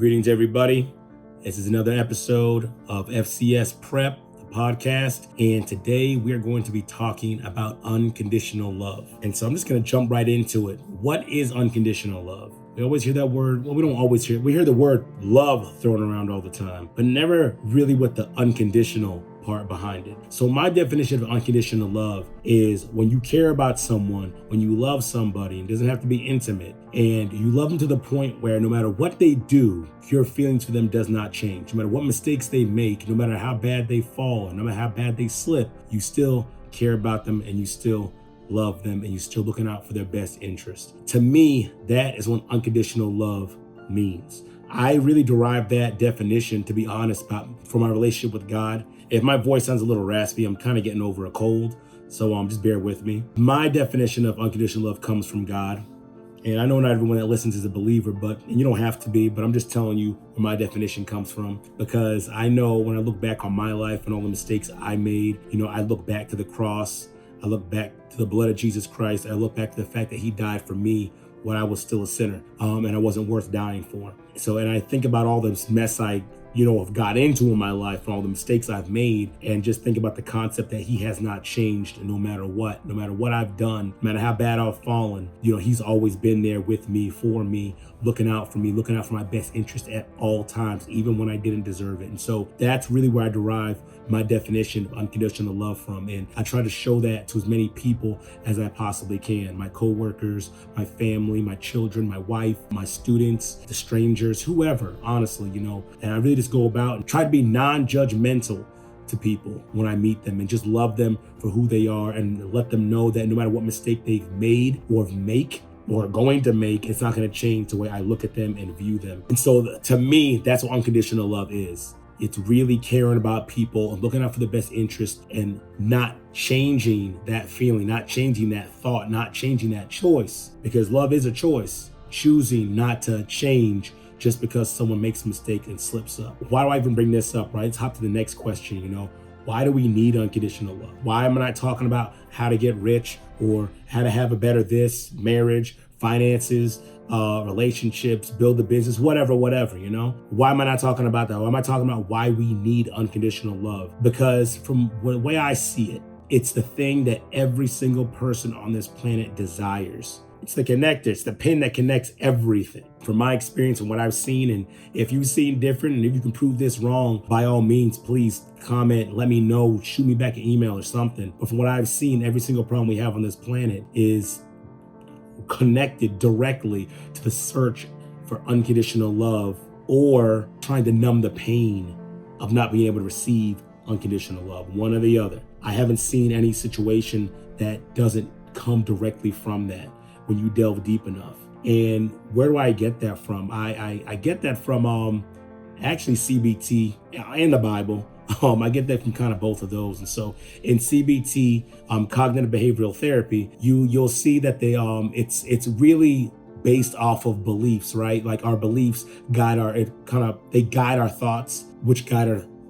Greetings, everybody. This is another episode of FCS Prep, the podcast. And today we are going to be talking about unconditional love. And so I'm just going to jump right into it. What is unconditional love? We always hear that word. Well, we don't always hear it. We hear the word love thrown around all the time, but never really with the unconditional part behind it. So my definition of unconditional love is when you care about someone, when you love somebody, it doesn't have to be intimate, and you love them to the point where no matter what they do, your feelings for them does not change. No matter what mistakes they make, no matter how bad they fall, no matter how bad they slip, you still care about them and you still love them and you're still looking out for their best interest. To me, that is what unconditional love means. I really derive that definition, to be honest, from my relationship with God. If my voice sounds a little raspy, I'm kind of getting over a cold, so just bear with me. My definition of unconditional love comes from God. And I know not everyone that listens is a believer, and you don't have to be, but I'm just telling you where my definition comes from, because I know when I look back on my life and all the mistakes I made, I look back to the cross, I look back to the blood of Jesus Christ, I look back to the fact that he died for me when I was still a sinner, and I wasn't worth dying for. So, and I think about all this mess I have got into in my life and all the mistakes I've made, and just think about the concept that he has not changed no matter what I've done, no matter how bad I've fallen. He's always been there with me, for me, looking out for me, looking out for my best interest at all times, even when I didn't deserve it. And so that's really where I derive my definition of unconditional love from. And I try to show that to as many people as I possibly can. My coworkers, my family, my children, my wife, my students, the strangers, whoever, honestly, and I really just go about and try to be non-judgmental to people when I meet them and just love them for who they are and let them know that no matter what mistake they've made or make or are going to make, it's not going to change the way I look at them and view them. And so to me, that's what unconditional love is. It's really caring about people and looking out for the best interest and not changing that feeling, not changing that thought, not changing that choice, because love is a choice, choosing not to change just because someone makes a mistake and slips up. Why do I even bring this up, right? Let's hop to the next question, Why do we need unconditional love? Why am I not talking about how to get rich or how to have a better marriage, finances, relationships, build a business, whatever, Why am I not talking about that? Why am I talking about why we need unconditional love? Because from the way I see it, it's the thing that every single person on this planet desires. It's the connector, it's the pin that connects everything. From my experience and what I've seen, and if you've seen different, and if you can prove this wrong, by all means, please comment, let me know, shoot me back an email or something. But from what I've seen, every single problem we have on this planet is connected directly to the search for unconditional love, or trying to numb the pain of not being able to receive unconditional love, one or the other. I haven't seen any situation that doesn't come directly from that when you delve deep enough. And where do I get that from? I get that from actually CBT and the Bible. I get that from kind of both of those. And so in CBT, cognitive behavioral therapy, you'll see that it's really based off of beliefs, right? Like our beliefs guide our thoughts, which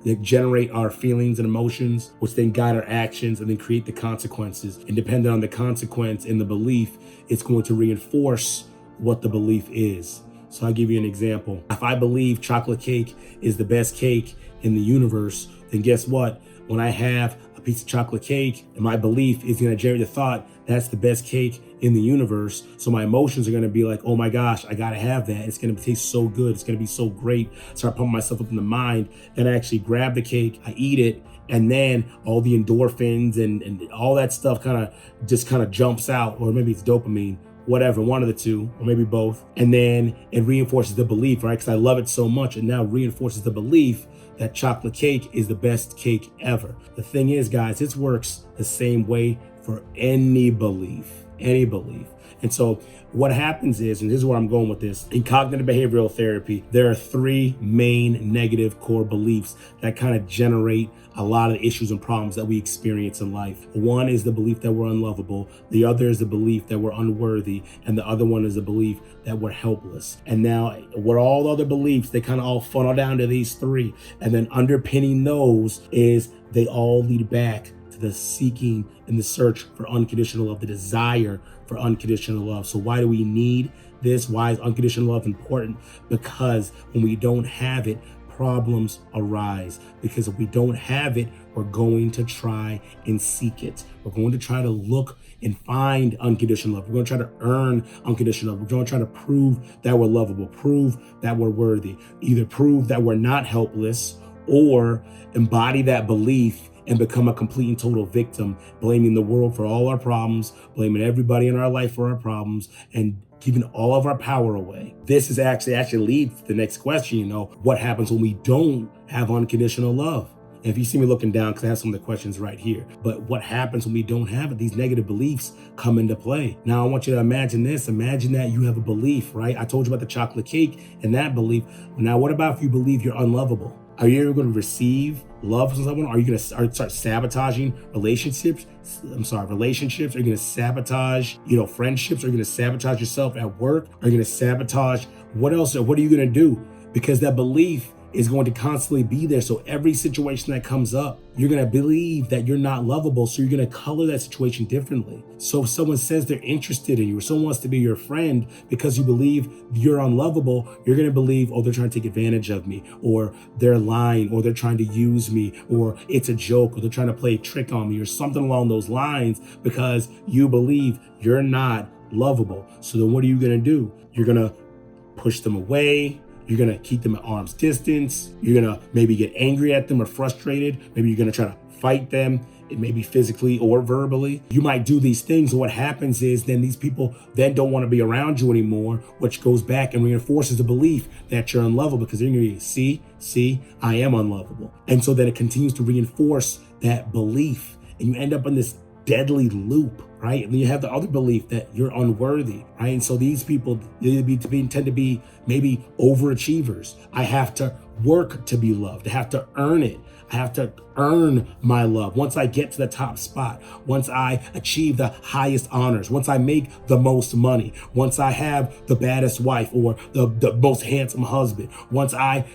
they generate our feelings and emotions, which then guide our actions and then create the consequences. And depending on the consequence and the belief, it's going to reinforce what the belief is. So I'll give you an example. If I believe chocolate cake is the best cake in the universe, then guess what? When I have a piece of chocolate cake, and my belief is going to generate the thought, that's the best cake in the universe. So my emotions are going to be like, oh my gosh, I got to have that. It's going to taste so good. It's going to be so great. Start pumping myself up in the mind. Then I actually grab the cake, I eat it, and then all the endorphins and all that stuff kind of jumps out, or maybe it's dopamine, whatever, one of the two, or maybe both. And then it reinforces the belief, right? Because I love it so much, and now reinforces the belief that chocolate cake is the best cake ever. The thing is, guys, it works the same way for any belief. And so what happens is, and this is where I'm going with this, in cognitive behavioral therapy, there are three main negative core beliefs that kind of generate a lot of the issues and problems that we experience in life. One is the belief that we're unlovable. The other is the belief that we're unworthy. And the other one is the belief that we're helpless. And now what all the other beliefs, they kind of all funnel down to these three. And then underpinning those is they all lead back to the seeking and the search for unconditional love, the desire for unconditional love. So why do we need this? Why is unconditional love important? Because when we don't have it, problems arise. Because if we don't have it, we're going to try and seek it. We're going to try to look and find unconditional love. We're going to try to earn unconditional love. We're going to try to prove that we're lovable, prove that we're worthy, either prove that we're not helpless or embody that belief and become a complete and total victim, blaming the world for all our problems, blaming everybody in our life for our problems, and giving all of our power away. This is actually leads to the next question, what happens when we don't have unconditional love? And if you see me looking down, because I have some of the questions right here, but what happens when we don't have it? These negative beliefs come into play. Now, I want you to imagine this. Imagine that you have a belief, right? I told you about the chocolate cake and that belief. Now, what about if you believe you're unlovable? Are you ever going to receive love from someone? Are you going to start sabotaging relationships? Relationships? Are you going to sabotage, friendships? Are you going to sabotage yourself at work? Are you going to sabotage what else? What are you going to do? Because that belief is going to constantly be there. So every situation that comes up, you're going to believe that you're not lovable. So you're going to color that situation differently. So if someone says they're interested in you or someone wants to be your friend because you believe you're unlovable, you're going to believe, they're trying to take advantage of me, or they're lying, or they're trying to use me, or it's a joke, or they're trying to play a trick on me, or something along those lines, because you believe you're not lovable. So then what are you going to do? You're going to push them away. You're going to keep them at arm's distance. You're going to maybe get angry at them or frustrated. Maybe you're going to try to fight them, maybe physically or verbally. You might do these things. And what happens is then these people then don't want to be around you anymore, which goes back and reinforces the belief that you're unlovable, because they're going to be, see, I am unlovable. And so then it continues to reinforce that belief. And you end up in this deadly loop, right? And then you have the other belief that you're unworthy, right? And so these people tend to be maybe overachievers. I have to work to be loved. I have to earn it. I have to earn my love. Once I get to the top spot, once I achieve the highest honors, once I make the most money, once I have the baddest wife or the most handsome husband, once I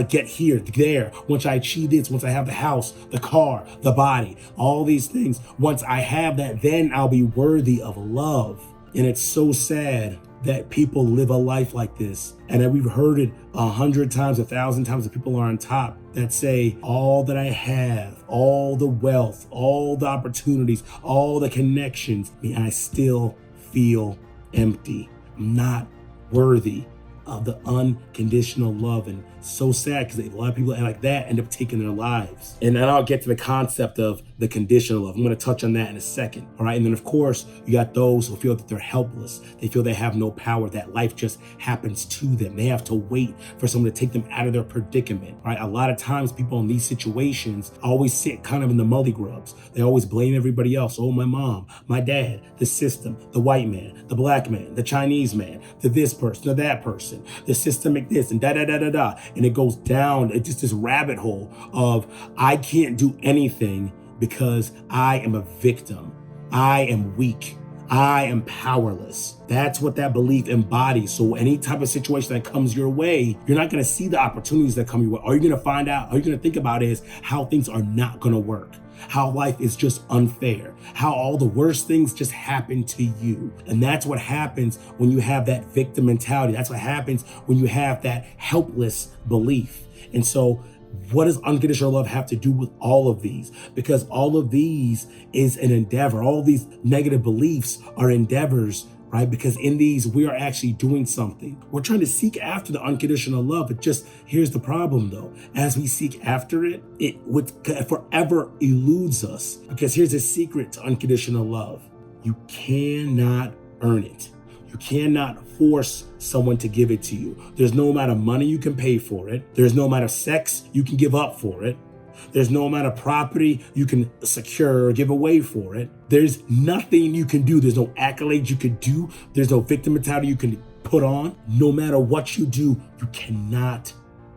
get here, there, once I achieve this, once I have the house, the car, the body, all these things, once I have that, then I'll be worthy of love. And it's so sad that people live a life like this. And that we've heard it 100 times, 1,000 times, that people are on top that say, all that I have, all the wealth, all the opportunities, all the connections, I still feel empty. I'm not worthy of the unconditional love. And so sad, because a lot of people like that end up taking their lives. And then I'll get to the concept of the conditional love. I'm going to touch on that in a second. All right. And then, of course, you got those who feel that they're helpless. They feel they have no power, that life just happens to them. They have to wait for someone to take them out of their predicament. Right. A lot of times people in these situations always sit kind of in the mully grubs. They always blame everybody else. Oh, my mom, my dad, the system, the white man, the black man, the Chinese man, to this person, to that person, the systemic this, and da-da-da-da-da. And it goes down. It's just this rabbit hole of, I can't do anything because I am a victim. I am weak. I am powerless. That's what that belief embodies. So any type of situation that comes your way, you're not going to see the opportunities that come your way. All you're going to find out, all you're going to think about is how things are not going to work, how life is just unfair, how all the worst things just happen to you. And that's what happens when you have that victim mentality. That's what happens when you have that helpless belief. And so what does unconditional love have to do with all of these? Because all of these is an endeavor. All these negative beliefs are endeavors, right? Because in these, we are actually doing something. We're trying to seek after the unconditional love. It just, here's the problem though. As we seek after it, it would forever eludes us. Because here's a secret to unconditional love. You cannot earn it. You cannot force someone to give it to you. There's no amount of money you can pay for it. There's no amount of sex you can give up for it. There's no amount of property you can secure or give away for it. There's nothing you can do. There's no accolades you can do. There's no victim mentality you can put on. No matter what you do, you cannot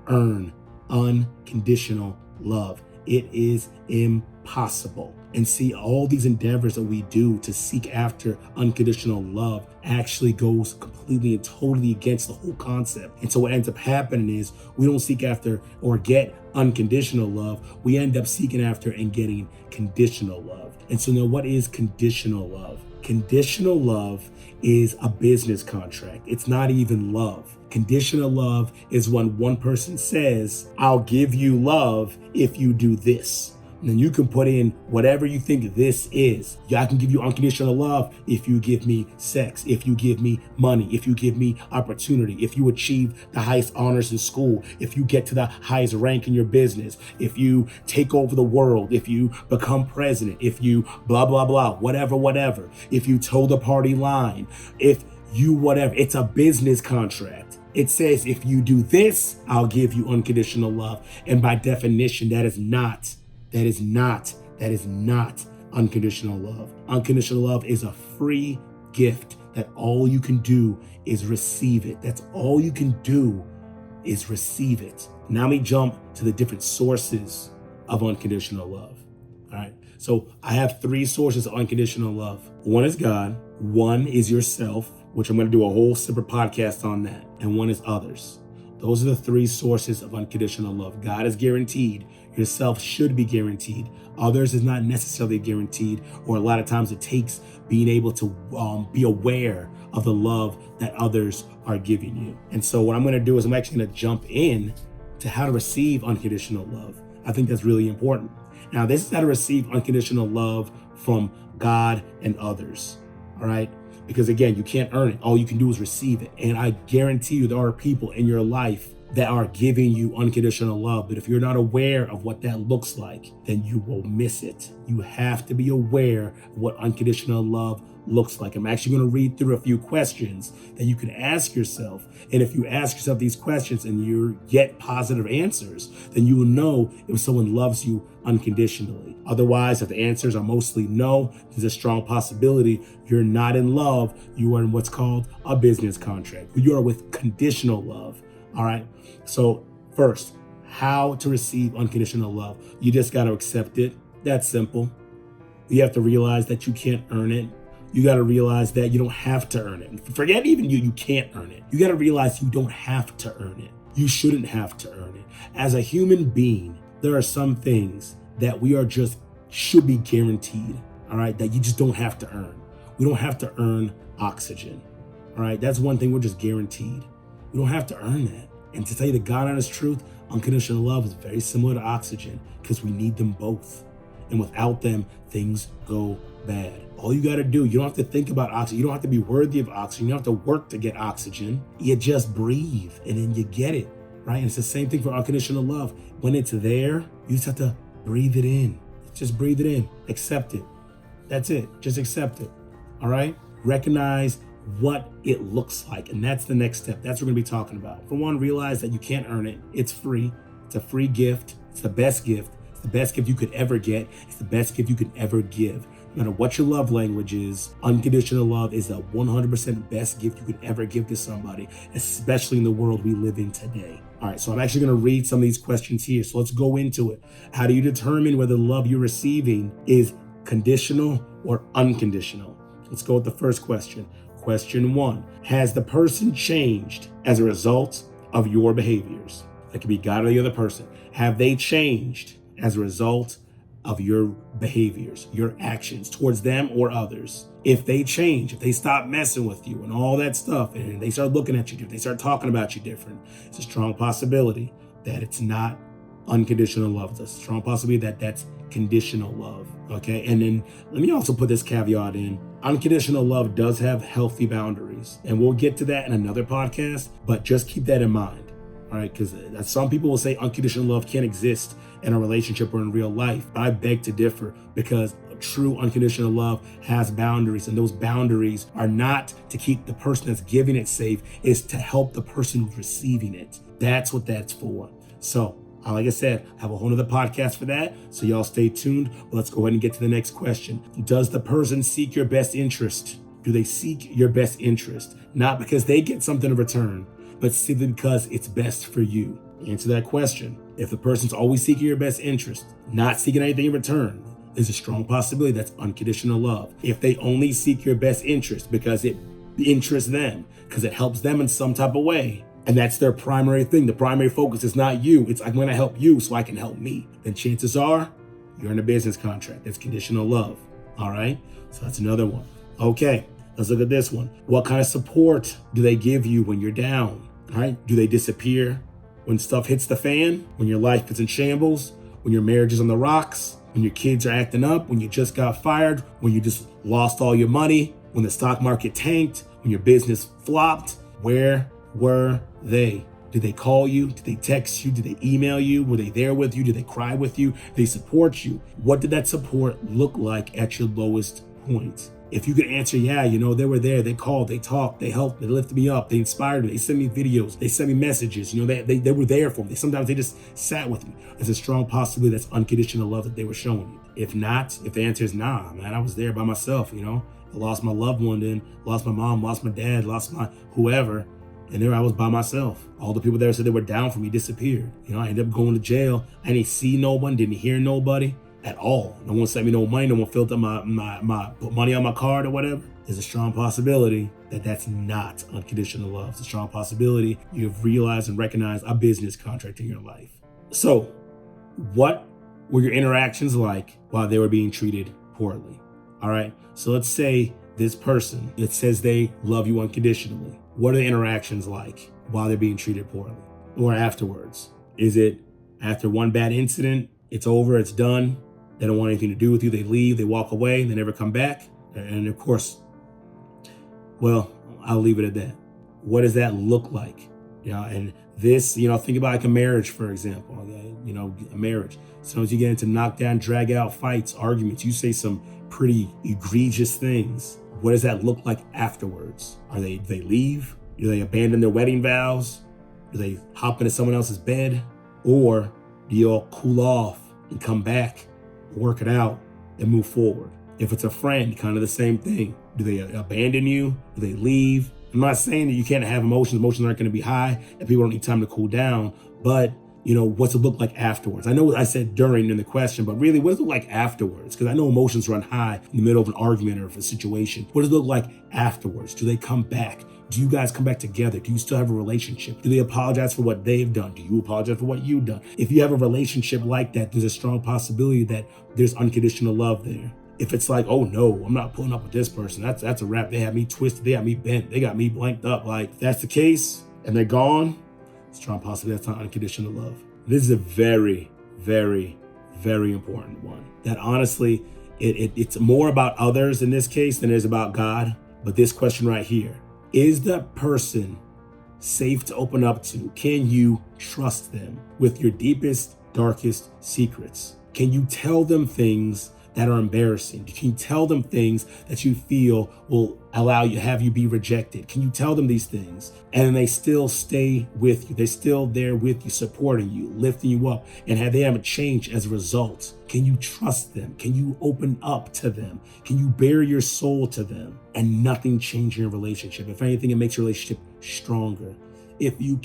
earn unconditional love. It is impossible. And see, all these endeavors that we do to seek after unconditional love actually goes completely and totally against the whole concept. And so what ends up happening is we don't seek after or get unconditional love. We end up seeking after and getting conditional love. And so now what is conditional love? Conditional love is a business contract. It's not even love. Conditional love is when one person says, I'll give you love if you do this. And then you can put in whatever you think this is. I can give you unconditional love if you give me sex, if you give me money, if you give me opportunity, if you achieve the highest honors in school, if you get to the highest rank in your business, if you take over the world, if you become president, if you blah, blah, blah, whatever, if you toe the party line, if you whatever. It's a business contract. It says, if you do this, I'll give you unconditional love. And by definition, that is not unconditional love. Unconditional love is a free gift that all you can do is receive it. That's all you can do is receive it. Now let me jump to the different sources of unconditional love. All right. So I have 3 sources of unconditional love. One is God. One is yourself, which I'm going to do a whole separate podcast on that. And one is others. Those are the 3 sources of unconditional love. God is guaranteed. Yourself should be guaranteed. Others is not necessarily guaranteed, or a lot of times it takes being able to be aware of the love that others are giving you. And so what I'm going to do is I'm actually going to jump in to how to receive unconditional love. I think that's really important. Now, this is how to receive unconditional love from God and others. All right. Because again, you can't earn it. All you can do is receive it. And I guarantee you there are people in your life that are giving you unconditional love. But if you're not aware of what that looks like, then you will miss it. You have to be aware of what unconditional love looks like. I'm actually going to read through a few questions that you can ask yourself. And if you ask yourself these questions and you get positive answers, then you will know if someone loves you unconditionally. Otherwise, if the answers are mostly no, there's a strong possibility you're not in love. You are in what's called a business contract. You are with conditional love. All right. So first, how to receive unconditional love. You just got to accept it. That's simple. You have to realize that you can't earn it. You got to realize that you don't have to earn it. Forget even you can't earn it. You got to realize you don't have to earn it. You shouldn't have to earn it. As a human being, there are some things that we are just should be guaranteed. All right. That you just don't have to earn. We don't have to earn oxygen. All right. That's one thing we're just guaranteed. We don't have to earn that. And to tell you the God honest truth, unconditional love is very similar to oxygen because we need them both. And without them, things go bad. All you got to do, you don't have to think about oxygen. You don't have to be worthy of oxygen. You don't have to work to get oxygen. You just breathe and then you get it, right? And it's the same thing for unconditional love. When it's there, you just have to breathe it in. Just breathe it in. Accept it. That's it. Just accept it. All right? Recognize what it looks like. And that's the next step. That's what we're going to be talking about. For one, realize that you can't earn it. It's free. It's a free gift. It's the best gift. It's the best gift you could ever get. It's the best gift you could ever give. No matter what your love language is, unconditional love is the 100% best gift you could ever give to somebody, especially in the world we live in today. All right, so I'm actually going to read some of these questions here. So let's go into it. How do you determine whether the love you're receiving is conditional or unconditional? Let's go with the first question. Question 1, has the person changed as a result of your behaviors? That could be God or the other person. Have they changed as a result of your behaviors, your actions towards them or others? If they change, if they stop messing with you and all that stuff, and they start looking at you different, they start talking about you different, it's a strong possibility that it's not unconditional love. It's a strong possibility that that's conditional love. Okay. And then let me also put this caveat in. Unconditional love does have healthy boundaries, and we'll get to that in another podcast, but just keep that in mind. All right. Because some people will say unconditional love can't exist in a relationship or in real life. But I beg to differ, because true unconditional love has boundaries, and those boundaries are not to keep the person that's giving it safe, it's to help the person who's receiving it. That's what that's for. So, like I said, I have a whole other podcast for that, so y'all stay tuned. But let's go ahead and get to the next question. Does the person seek your best interest? Do they seek your best interest? Not because they get something in return, but simply because it's best for you. Answer that question. If the person's always seeking your best interest, not seeking anything in return, there's a strong possibility that's unconditional love. If they only seek your best interest because it interests them, because it helps them in some type of way, and that's their primary thing, the primary focus is not you, it's I'm going to help you so I can help me, then chances are you're in a business contract. That's conditional love. All right? So that's another one. Okay. Let's look at this one. What kind of support do they give you when you're down? All right? Do they disappear when stuff hits the fan? When your life is in shambles? When your marriage is on the rocks? When your kids are acting up? When you just got fired? When you just lost all your money? When the stock market tanked? When your business flopped? Where were they? Did they call you? Did they text you? Did they email you? Were they there with you? Did they cry with you? Did they support you? What did that support look like at your lowest point? If you could answer, yeah, they were there, they called, they talked, they helped, they lifted me up, they inspired me, they sent me videos, they sent me messages, they were there for me. Sometimes they just sat with me. There's a strong possibility that's unconditional love that they were showing you. If not, if the answer is nah, man, I was there by myself, I lost my loved one, then lost my mom, lost my dad, lost my whoever, and there I was by myself. All the people there said they were down for me disappeared. I ended up going to jail. I didn't see no one, didn't hear nobody at all. No one sent me no money. No one filled up my put money on my card or whatever. There's a strong possibility that that's not unconditional love. It's a strong possibility you've realized and recognized a business contract in your life. So what were your interactions like while they were being treated poorly? All right. So let's say this person, it says they love you unconditionally. What are the interactions like while they're being treated poorly or afterwards? Is it after one bad incident, it's over, it's done, they don't want anything to do with you, they leave, they walk away, they never come back? And of course, well, I'll leave it at that. What does that look like? And this, think about like a marriage, for example, okay? A marriage. Sometimes you get into knockdown, drag out fights, arguments, you say some pretty egregious things. What does that look like afterwards? Do they leave? Do they abandon their wedding vows? Do they hop into someone else's bed? Or do you all cool off and come back, work it out, and move forward? If it's a friend, kind of the same thing. Do they abandon you? Do they leave? I'm not saying that you can't have emotions. Emotions aren't going to be high and people don't need time to cool down. But what's it look like afterwards? I know I said during in the question, but really, what does it look like afterwards? Because I know emotions run high in the middle of an argument or of a situation. What does it look like afterwards? Do they come back? Do you guys come back together? Do you still have a relationship? Do they apologize for what they've done? Do you apologize for what you've done? If you have a relationship like that, there's a strong possibility that there's unconditional love there. If it's like, oh no, I'm not pulling up with this person, that's a wrap. They have me twisted, they have me bent, they got me blanked up. Like, if that's the case and they're gone, strong possibility that's not unconditional love. This is a very, very, very important one. That honestly, it's more about others in this case than it is about God. But this question right here, is the person safe to open up to? Can you trust them with your deepest, darkest secrets? Can you tell them things that are embarrassing? Can you tell them things that you feel will have you be rejected? Can you tell them these things and they still stay with you? They're still there with you, supporting you, lifting you up, and they haven't changed as a result? Can you trust them? Can you open up to them? Can you bare your soul to them and nothing change in your relationship? If anything, it makes your relationship stronger. If you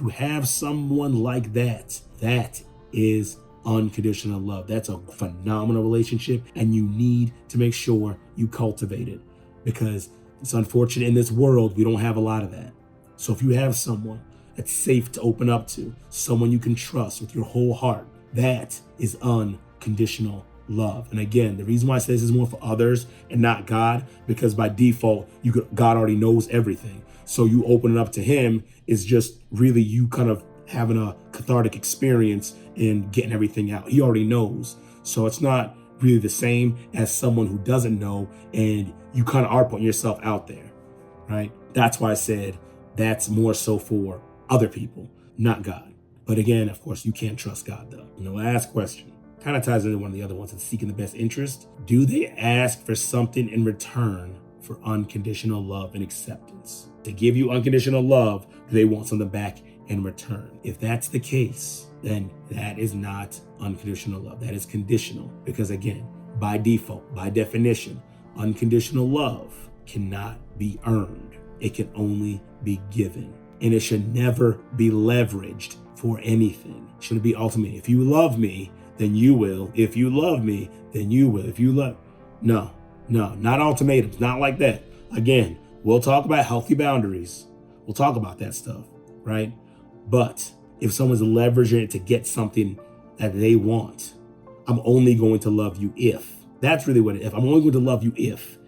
have someone like that, that is unconditional love. That's a phenomenal relationship, and you need to make sure you cultivate it, because it's unfortunate in this world we don't have a lot of that. So if you have someone that's safe to open up to, someone you can trust with your whole heart, that is unconditional love. And again, the reason why I say this is more for others and not God, because by default, God already knows everything. So you open it up to him is just really you kind of having a cathartic experience and getting everything out. He already knows. So it's not really the same as someone who doesn't know, and you kind of are putting yourself out there, right? That's why I said that's more so for other people, not God. But again, of course, you can't trust God though. And the last question kind of ties into one of the other ones, it's seeking the best interest. Do they ask for something in return for unconditional love and acceptance? To give you unconditional love, do they want something back in return? If that's the case, then that is not unconditional love. That is conditional. Because again, by default, by definition, unconditional love cannot be earned. It can only be given. And it should never be leveraged for anything. It shouldn't be ultimate. If you love me, then you will. If you love me, then you will. If you love, no, not ultimatums, not like that. Again, we'll talk about healthy boundaries. We'll talk about that stuff, right? But if someone's leveraging it to get something that they want, I'm only going to love you if. That's really what it is. I'm only going to love you if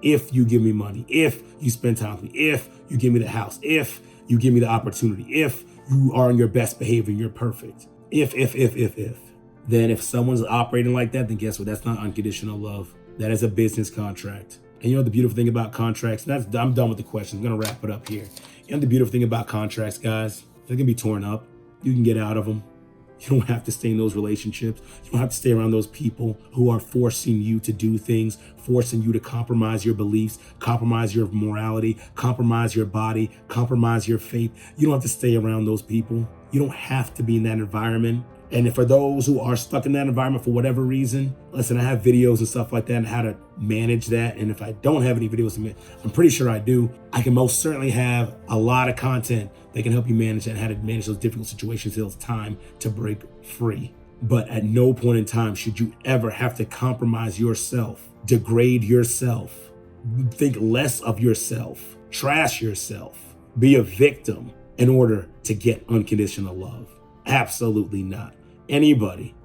if you give me money, if you spend time with me, if you give me the house, if you give me the opportunity, if you are on your best behavior and you're perfect. If. Then if someone's operating like that, then guess what? That's not unconditional love. That is a business contract. And you know the beautiful thing about contracts, and I'm done with the questions. I'm gonna wrap it up here. You know the beautiful thing about contracts, guys, they can be torn up. You can get out of them. You don't have to stay in those relationships. You don't have to stay around those people who are forcing you to do things, forcing you to compromise your beliefs, compromise your morality, compromise your body, compromise your faith. You don't have to stay around those people. You don't have to be in that environment. And for those who are stuck in that environment for whatever reason, listen, I have videos and stuff like that and how to manage that. And if I don't have any videos, I'm pretty sure I do. I can most certainly have a lot of content that can help you manage that and how to manage those difficult situations till it's time to break free. But at no point in time should you ever have to compromise yourself, degrade yourself, think less of yourself, trash yourself, be a victim in order to get unconditional love. Absolutely not. Anybody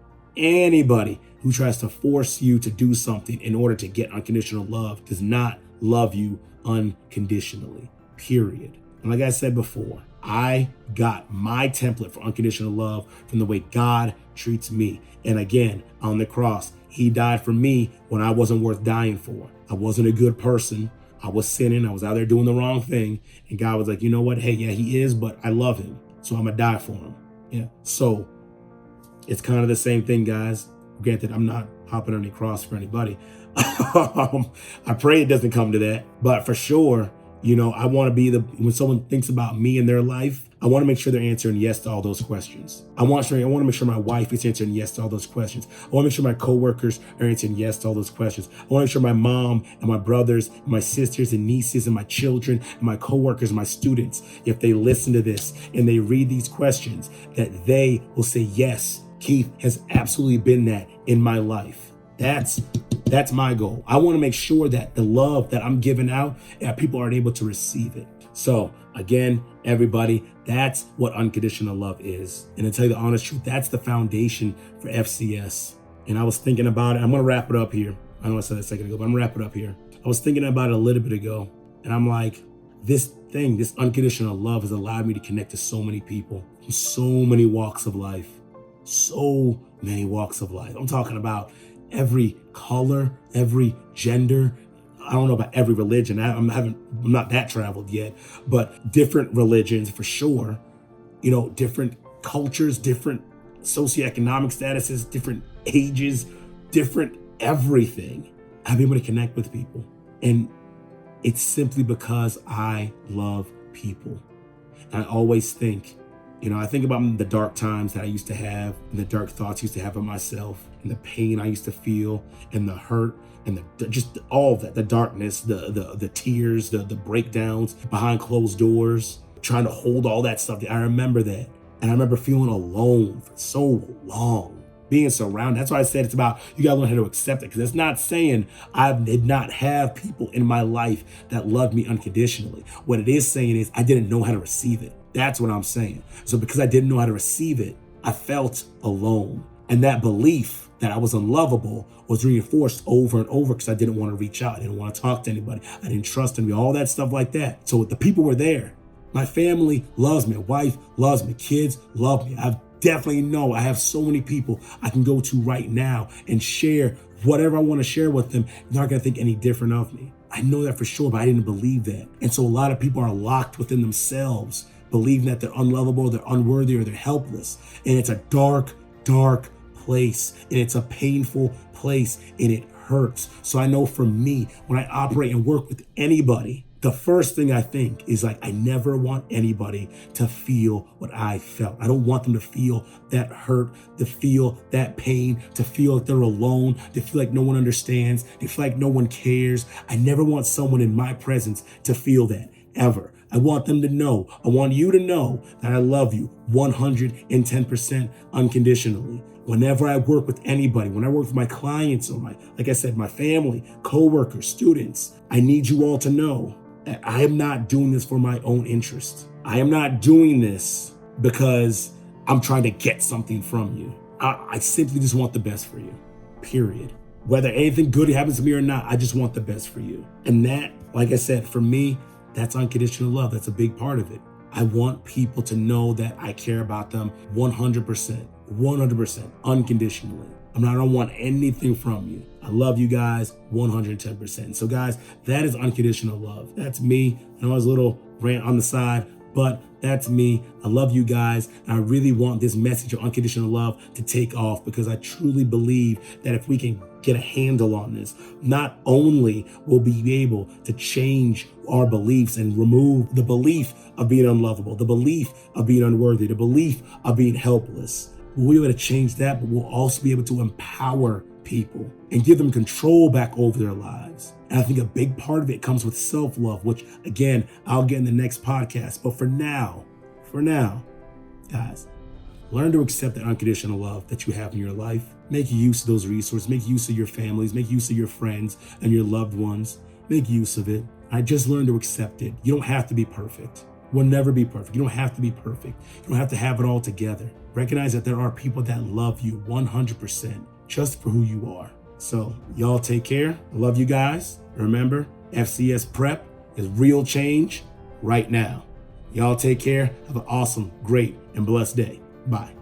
who tries to force you to do something in order to get unconditional love does not love you unconditionally, period. And like I said before, I got my template for unconditional love from the way God treats me. And again, on the cross, he died for me when I wasn't worth dying for. I wasn't a good person. I was sinning. I was out there doing the wrong thing. And God was like, you know what? Hey, yeah, he is, but I love him. So I'm going to die for him. Yeah. So it's kind of the same thing, guys. Granted, I'm not hopping on any cross for anybody. I pray it doesn't come to that. But for sure, you know, I want to be when someone thinks about me in their life, I want to make sure they're answering yes to all those questions. I want to make sure my wife is answering yes to all those questions. I want to make sure my coworkers are answering yes to all those questions. I want to make sure my mom and my brothers and my sisters and nieces and my children and my coworkers and my students, if they listen to this and they read these questions, that they will say, yes, Keith has absolutely been that in my life. That's my goal. I want to make sure that the love that I'm giving out, people are able to receive it. So again, everybody, that's what unconditional love is. And to tell you the honest truth, that's the foundation for FCS. And I was thinking about it. I'm going to wrap it up here. I know I said that a second ago, but I'm going to wrap it up here. I was thinking about it a little bit ago, and I'm like, this unconditional love has allowed me to connect to so many people from so many walks of life. So many walks of life. I'm talking about every color, every gender. I don't know about every religion. I'm not that traveled yet, but different religions for sure. You know, different cultures, different socioeconomic statuses, different ages, different everything. I've been able to connect with people. And it's simply because I love people. And I always think, I think about the dark times that I used to have and the dark thoughts I used to have of myself and the pain I used to feel and the hurt and just all of that, the darkness, the tears, the breakdowns behind closed doors, trying to hold all that stuff. I remember that. And I remember feeling alone for so long, being surrounded. That's why I said it's about, you gotta learn how to accept it, because it's not saying I did not have people in my life that loved me unconditionally. What it is saying is I didn't know how to receive it. That's what I'm saying. So because I didn't know how to receive it, I felt alone. And that belief that I was unlovable was reinforced over and over because I didn't want to reach out. I didn't want to talk to anybody. I didn't trust anybody, all that stuff like that. So the people were there. My family loves me. My wife loves me. Kids love me. I definitely know I have so many people I can go to right now and share whatever I want to share with them. They're not going to think any different of me. I know that for sure, but I didn't believe that. And so a lot of people are locked within themselves, believing that they're unlovable, they're unworthy, or they're helpless. And it's a dark, dark place. And it's a painful place, and it hurts. So I know for me, when I operate and work with anybody, the first thing I think is I never want anybody to feel what I felt. I don't want them to feel that hurt, to feel that pain, to feel like they're alone, to feel like no one understands, to feel like no one cares. I never want someone in my presence to feel that, ever. I want them to know, I want you to know that I love you 110% unconditionally. Whenever I work with anybody, when I work with my clients or like I said, my family, coworkers, students, I need you all to know that I am not doing this for my own interest. I am not doing this because I'm trying to get something from you. I simply just want the best for you, period. Whether anything good happens to me or not, I just want the best for you. And that, like I said, for me, that's unconditional love. That's a big part of it. I want people to know that I care about them 100%, unconditionally. I don't want anything from you. I love you guys 110%. So guys, that is unconditional love. That's me. I know I was a little rant on the side, but that's me. I love you guys. And I really want this message of unconditional love to take off, because I truly believe that if we can get a handle on this, not only will we be able to change our beliefs and remove the belief of being unlovable, the belief of being unworthy, the belief of being helpless. We'll be able to change that, but we'll also be able to empower people and give them control back over their lives. And I think a big part of it comes with self-love, which again, I'll get in the next podcast. But for now, guys, learn to accept the unconditional love that you have in your life. Make use of those resources. Make use of your families. Make use of your friends and your loved ones. Make use of it. I just learned to accept it. You don't have to be perfect. We'll never be perfect. You don't have to be perfect. You don't have to have it all together. Recognize that there are people that love you 100% just for who you are. So y'all take care. I love you guys. Remember, FCS Prep is real change right now. Y'all take care. Have an awesome, great, and blessed day. Bye.